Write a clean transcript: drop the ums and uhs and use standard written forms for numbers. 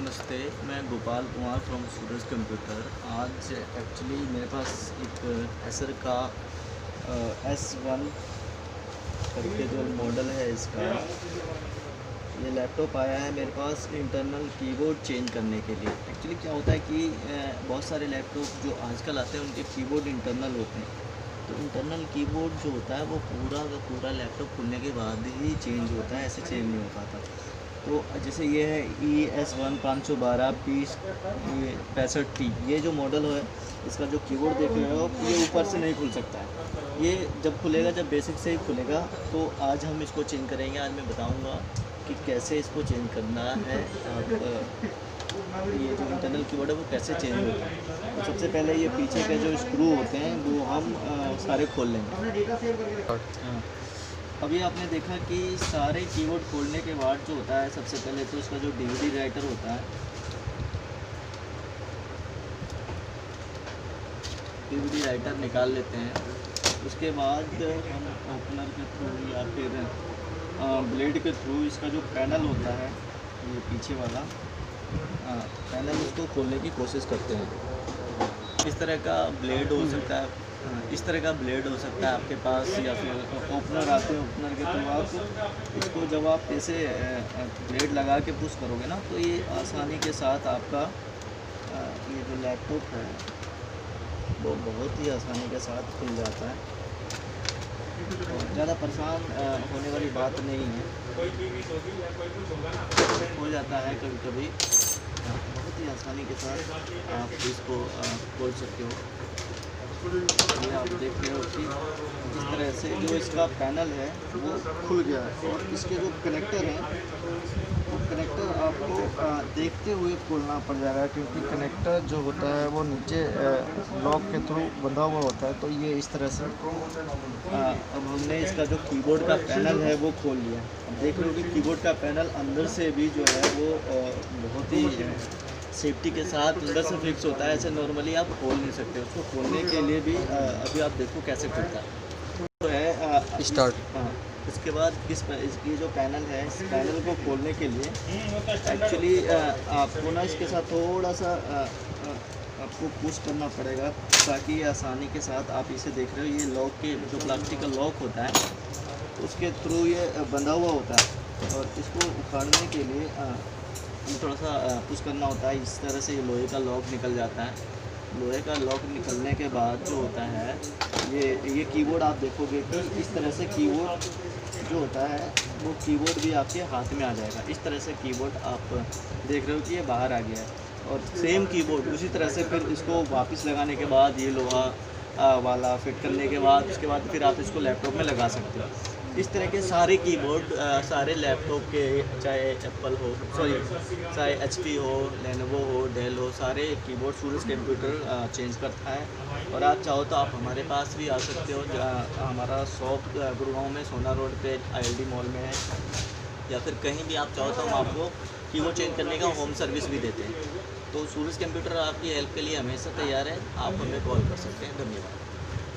नमस्ते, मैं Gopal Kumar from Suraj computer. आज एक्चुअली मेरे पास एक एसर का S1 करके जो मॉडल है इसका, ये लैपटॉप आया है मेरे पास इंटरनल कीबोर्ड चेंज करने के लिए। एक्चुअली क्या होता है कि बहुत सारे लैपटॉप जो आजकल आते हैं उनके कीबोर्ड इंटरनल होते हैं। तो इंटरनल कीबोर्ड जो होता है वो पूरा का पूरा लैपटॉप खुलने के बाद ही चेंज होता है, ऐसे चेंज नहीं हो पाता। तो जैसे ये है ES1 512P65T, ये जो मॉडल है इसका जो कीबोर्ड देख रहे हो ये ऊपर से नहीं खुल सकता है। ये जब खुलेगा, जब बेसिक से ही खुलेगा। तो आज हम इसको चेंज करेंगे। आज मैं बताऊंगा कि कैसे इसको चेंज करना है। ये जो इंटरनल कीबोर्ड है वो कैसे चेंज होता है। तो सबसे पहले ये पीछे के जो स्क्रू होते हैं वो हम सारे खोल लेंगे। हाँ, अभी आपने देखा कि सारे कीबोर्ड खोलने के बाद जो होता है, सबसे पहले तो इसका जो DVD राइटर होता है, DVD राइटर निकाल लेते हैं। उसके बाद हम ओपनर के थ्रू या फिर ब्लेड के थ्रू इसका जो पैनल होता है, ये पीछे वाला पैनल, इसको खोलने की कोशिश करते हैं। इस तरह का ब्लेड हो सकता है, इस तरह का ब्लेड हो सकता है आपके पास, या फिर ओपनर आते हैं। ओपनर के थ्रू आप इसको जब आप ऐसे ब्लेड लगा के पुश करोगे ना, तो ये आसानी के साथ आपका ये जो लैपटॉप है वो बहुत ही आसानी के साथ खुल जाता है। और ज़्यादा परेशान होने वाली बात नहीं है, हो जाता है कभी कभी। बहुत ही आसानी के साथ आप इसको खोल सकते हो। ये आप देख रहे हो कि इस तरह से जो इसका पैनल है वो खुल गया है। और इसके जो कनेक्टर हैं वो कनेक्टर आपको देखते हुए खोलना पड़ जाएगा, क्योंकि कनेक्टर जो होता है वो नीचे लॉक के थ्रू बंधा हुआ होता है। तो ये इस तरह से अब हमने इसका जो कीबोर्ड का पैनल है वो खोल लिया। अब देख रहे हो कि कीबोर्ड का पैनल अंदर से भी जो है वो बहुत ही सेफ्टी के साथ अंदर से फिक्स होता है। ऐसे नॉर्मली आप खोल नहीं सकते। उसको खोलने के लिए भी अभी आप देखो कैसे खुलता है। तो है स्टार्ट। हाँ, इसके बाद ये जो पैनल है, इस पैनल को खोलने के लिए एक्चुअली आपको ना इसके साथ थोड़ा सा आपको पुश करना पड़ेगा, ताकि आसानी के साथ आप इसे देख रहे हो। ये लॉक के जो प्लास्टिक का लॉक होता है उसके थ्रू ये बंधा हुआ होता है, और इसको उखाड़ने के लिए थोड़ा सा पुश करना होता है। इस तरह से ये लोहे का लॉक निकल जाता है। लोहे का लॉक निकलने के बाद जो होता है, ये कीबोर्ड आप देखोगे कि इस तरह से कीबोर्ड जो होता है वो कीबोर्ड भी आपके हाथ में आ जाएगा। इस तरह से कीबोर्ड आप देख रहे हो कि ये बाहर आ गया है। और सेम कीबोर्ड उसी तरह से फिर इसको वापस लगाने के बाद, ये लोहा वाला फिट करने के बाद, उसके बाद फिर आप इसको लैपटॉप में लगा सकते हो। इस तरह के सारे कीबोर्ड सारे लैपटॉप के, चाहे एप्पल हो, चाहे HP हो, लेनोवो हो, डेल हो, सारे कीबोर्ड सूरज कंप्यूटर चेंज करता है। और आप चाहो तो आप हमारे पास भी आ सकते हो। हमारा शॉप गुड़गांव में सोना रोड पे ILD मॉल में है, या फिर कहीं भी आप चाहो तो हम आपको कीबोर्ड चेंज करने का होम सर्विस भी देते हैं। तो सूरज कंप्यूटर आपकी हेल्प के लिए हमेशा तैयार है। आप हमें कॉल कर सकते हैं। धन्यवाद।